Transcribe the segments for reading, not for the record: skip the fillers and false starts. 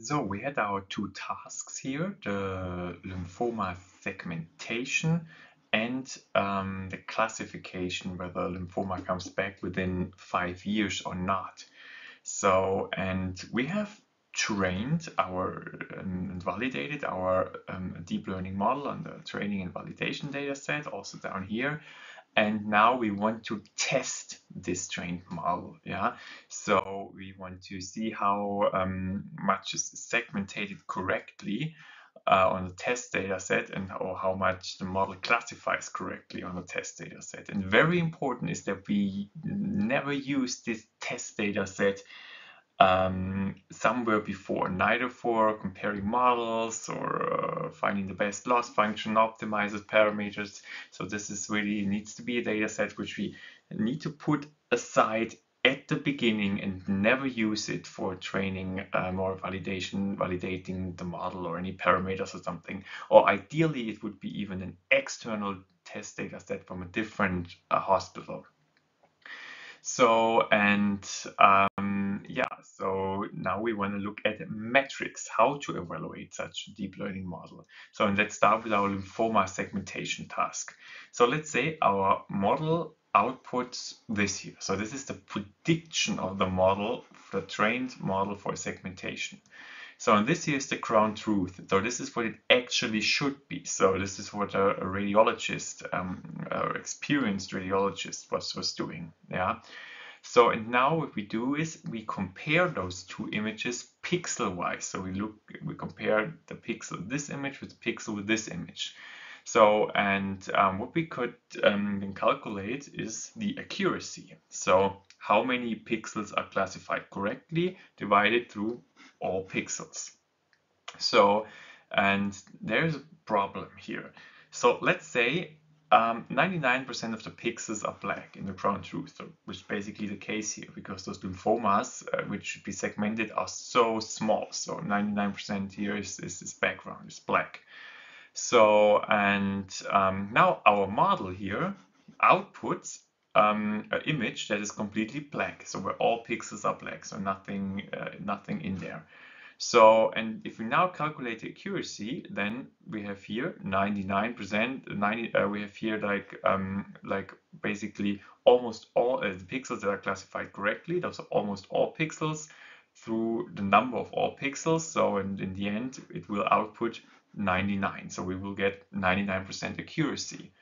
So we had our two tasks here, the lymphoma segmentation and the classification, whether lymphoma comes back within 5 years or not. So, and we have trained our and validated our deep learning model on the training and validation data set, also down here. And now we want to test this trained model. Yeah, so we want to see how much is segmented correctly on the test data set, and or how much the model classifies correctly on the test data set. And very important is that we never use this test data set somewhere before, neither for comparing models or finding the best loss function, optimizes parameters. So this is really needs to be a data set which we need to put aside at the beginning and never use it for training or validating the model or any parameters or something. Or ideally, it would be even an external test data set from a different hospital. So, and yeah, so now we want to look at metrics, how to evaluate such a deep learning model. So, and let's start with our lymphoma segmentation task. So let's say our model outputs this here. So this is the prediction of the model, the trained model for segmentation. So and this here is the ground truth. So this is what it actually should be. So this is what a radiologist, experienced radiologist was doing. Yeah. So and now what we do is we compare those two images pixel-wise. So we compare the pixel of this image with the pixel with this image. So and what we could then calculate is the accuracy. So how many pixels are classified correctly divided through all pixels. So, and there's a problem here. So let's say 99% of the pixels are black in the ground truth, which is basically the case here, because those lymphomas, which should be segmented, are so small. So 99% here is background, is black. So, and now our model here outputs an image that is completely black. So where all pixels are black, so nothing in there. So, and if we now calculate the accuracy, then we have here 99%. We have here like basically almost all the pixels that are classified correctly. Those are almost all pixels through the number of all pixels. So, and in the end, it will output 99. So we will get 99% accuracy.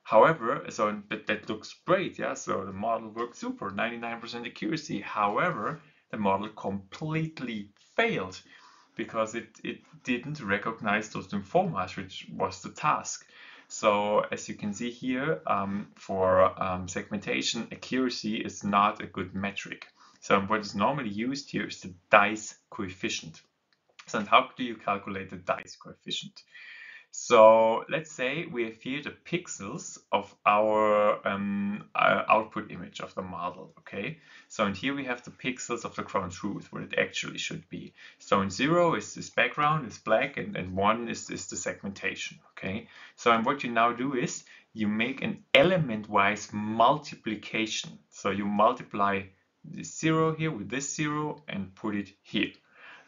However, so that looks great, yeah. So the model works super, 99% accuracy. However, the model completely failed because it didn't recognize those lymphomas, which was the task. So as you can see here, for segmentation, accuracy is not a good metric. So what is normally used here is the dice coefficient. So how do you calculate the dice coefficient? So let's say we have here the pixels of our output image of the model, okay? So and here we have the pixels of the ground truth, what it actually should be. So in 0 is this background, is black, and 1 is the segmentation, okay? So and what you now do is you make an element-wise multiplication. So you multiply this 0 here with this 0 and put it here.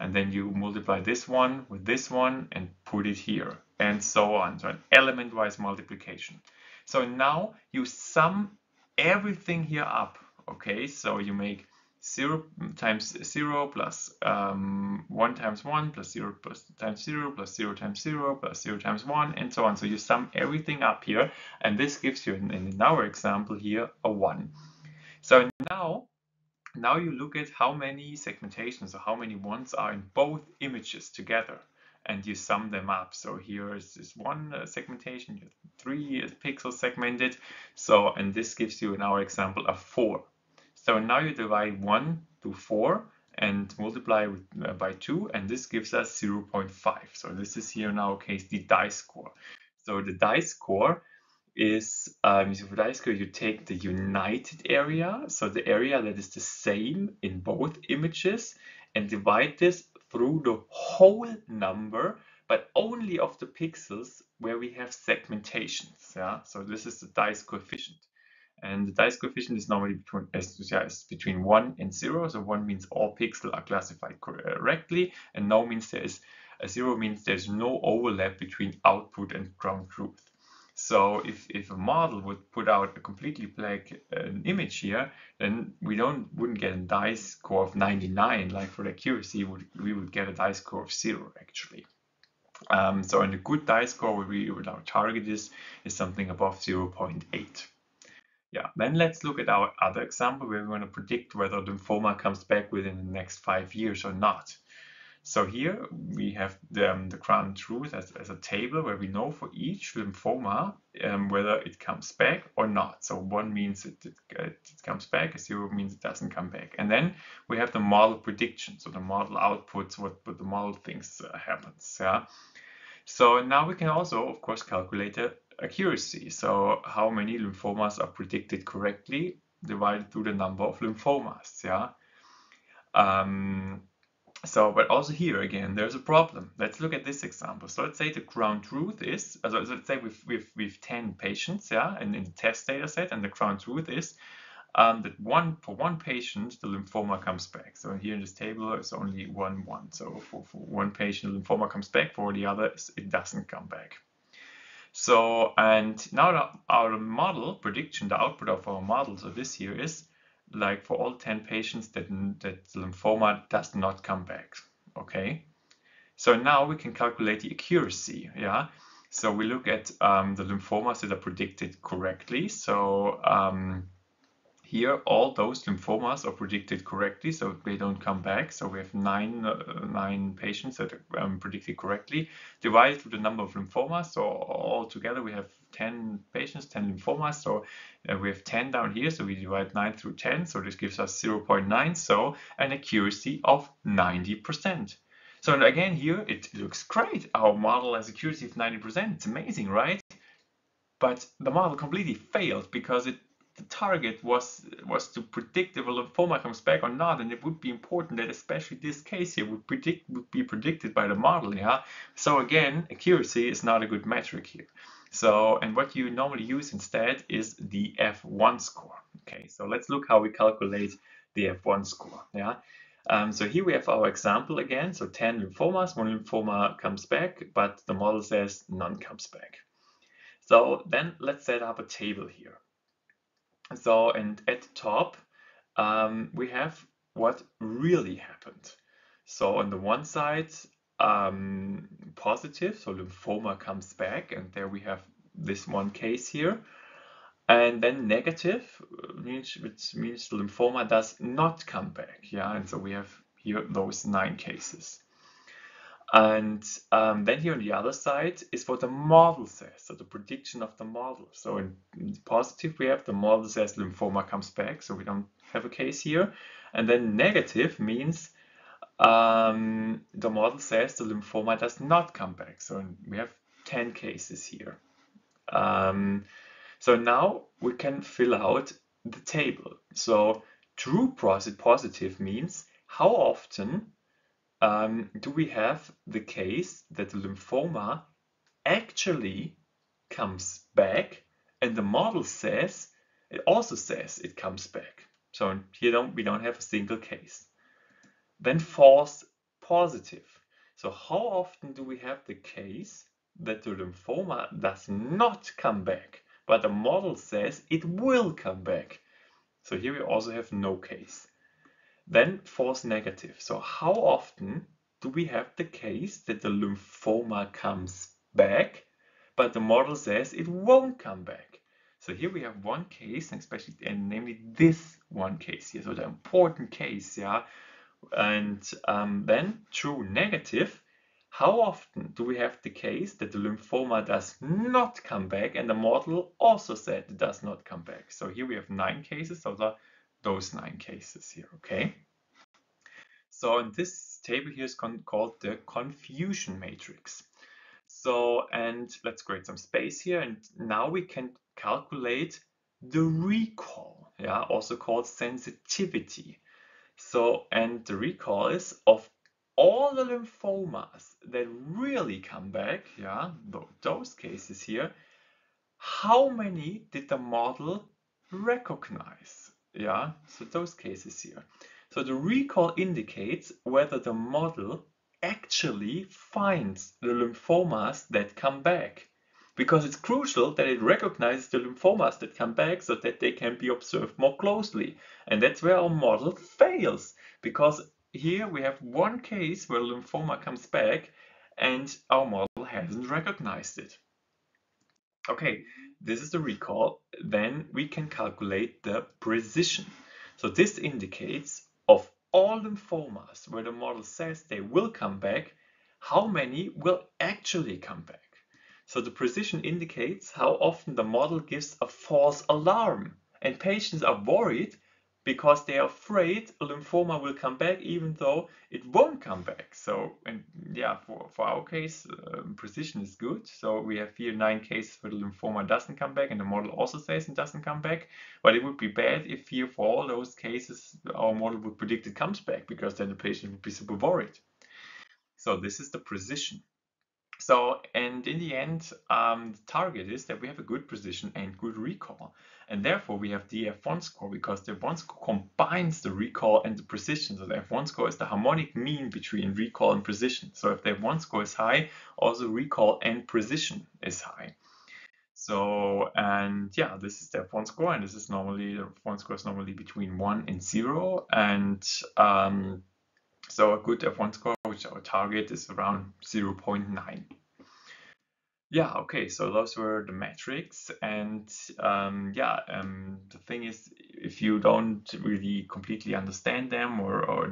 And then you multiply this one with this one and put it here, and so on. So an element-wise multiplication. So now you sum everything here up, okay? So you make 0 times 0 plus 1 times 1 plus 0 plus times 0 plus 0 times 0 plus 0 times 1, and so on. So you sum everything up here, and this gives you, in our example here, a 1. So now you look at how many segmentations or how many ones are in both images together, and you sum them up. So here is this one segmentation, you have 3 pixels segmented. So, and this gives you in our example a 4. So now you divide 1 to 4 and multiply with, by 2, and this gives us 0.5. So this is here in our case the dice score. So the dice score is so for dice score, you take the united area, so the area that is the same in both images, and divide this through the whole number, but only of the pixels where we have segmentations. Yeah, so this is the dice coefficient. And the dice coefficient is normally between 1 and 0. So 1 means all pixels are classified correctly, and no means a 0 means there's no overlap between output and ground truth. So if a model would put out a completely black image here, then we wouldn't get a dice score of 99 like for accuracy. We would get a dice score of 0 actually. So in a good dice score, what our target is something above 0.8. Yeah, then let's look at our other example where we want to predict whether lymphoma comes back within the next 5 years or not. So here we have the ground truth as a table where we know for each lymphoma whether it comes back or not. So 1 means it comes back, 0 means it doesn't come back. And then we have the model prediction. So the model outputs what the model thinks happens. Yeah. So now we can also, of course, calculate the accuracy. So how many lymphomas are predicted correctly divided through the number of lymphomas. Yeah. But also here again, there's a problem. Let's look at this example. So let's say the ground truth is, so let's say we've 10 patients, yeah, and in the test data set, and the ground truth is that for one patient, the lymphoma comes back. So here in this table, it's only 1, 1. So for one patient, the lymphoma comes back. For the others, it doesn't come back. So, and now our model prediction, the output of our model, so this here is like for all 10 patients that lymphoma does not come back. Okay. So now we can calculate the accuracy. Yeah. So we look at the lymphomas that are predicted correctly. So here, all those lymphomas are predicted correctly, so they don't come back. So we have nine patients that are predicted correctly, divided through the number of lymphomas. So altogether, we have 10 patients, 10 lymphomas. So we have 10 down here. So we divide 9 through 10. So this gives us 0.9. So an accuracy of 90%. So again, here it looks great. Our model has accuracy of 90%. It's amazing, right? But the model completely failed because the target was to predict if a lymphoma comes back or not, and it would be important that especially this case here would be predicted by the model. Yeah. So again, accuracy is not a good metric here. So, and what you normally use instead is the F1 score. Okay, so let's look how we calculate the F1 score. Yeah. So here we have our example again. So 10 lymphomas, 1 lymphoma comes back, but the model says none comes back. So then let's set up a table here. So, and at the top, we have what really happened. So on the one side, positive, so lymphoma comes back, and there we have this one case here. And then negative, which means lymphoma does not come back. Yeah, and so we have here those 9 cases. And then here on the other side is what the model says, so the prediction of the model. So in positive, we have the model says lymphoma comes back, so we don't have a case here. And then negative means the model says the lymphoma does not come back. So we have 10 cases here. So now we can fill out the table. So true positive means how often do we have the case that the lymphoma actually comes back, and the model says it also says it comes back. So here we don't have a single case. Then false positive. So how often do we have the case that the lymphoma does not come back, but the model says it will come back? So here we also have no case. Then false negative. So how often do we have the case that the lymphoma comes back, but the model says it won't come back? So here we have one case, and namely this one case here. So the important case, yeah. And then true negative. How often do we have the case that the lymphoma does not come back, and the model also said it does not come back? So here we have 9 cases. So those 9 cases here, okay? So in this table here is called the confusion matrix. So, and let's create some space here, and now we can calculate the recall, yeah, also called sensitivity. So, and the recall is of all the lymphomas that really come back, yeah, those cases here, how many did the model recognize. Yeah, so those cases here. So the recall indicates whether the model actually finds the lymphomas that come back. Because it's crucial that it recognizes the lymphomas that come back so that they can be observed more closely. And that's where our model fails. Because here we have one case where lymphoma comes back and our model hasn't recognized it. Okay, this is the recall. Then we can calculate the precision. So this indicates of all lymphomas where the model says they will come back, how many will actually come back. So the precision indicates how often the model gives a false alarm, and patients are worried because they are afraid a lymphoma will come back even though it won't come back. So, and yeah, for our case, precision is good. So we have here 9 cases where the lymphoma doesn't come back and the model also says it doesn't come back. But it would be bad if here for all those cases our model would predict it comes back, because then the patient would be super worried. So this is the precision. So, and in the end, the target is that we have a good precision and good recall. And therefore, we have the F1 score, because the F1 score combines the recall and the precision. So the F1 score is the harmonic mean between recall and precision. So if the F1 score is high, also recall and precision is high. So, and yeah, this is the F1 score, and this is normally, the F1 score is normally between 1 and 0. And so a good F1 score, which our target, is around 0.9. Yeah, okay, so those were the metrics. And the thing is, if you don't really completely understand them, or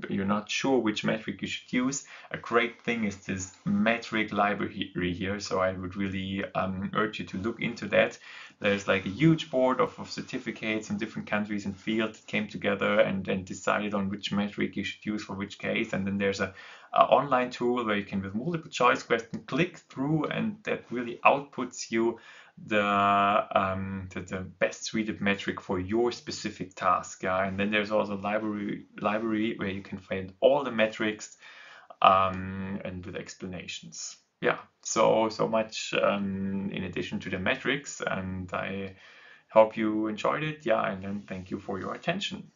you're not sure which metric you should use, a great thing is this metric library here. So I would really urge you to look into that. There's like a huge board of certificates in different countries and fields that came together and then decided on which metric you should use for which case. And then there's a online tool where you can, with multiple choice question, click through, and that really outputs you the best suited metric for your specific task. And then there's also a library where you can find all the metrics and with explanations. Yeah, so much in addition to the metrics, and I hope you enjoyed it. Yeah, and then thank you for your attention.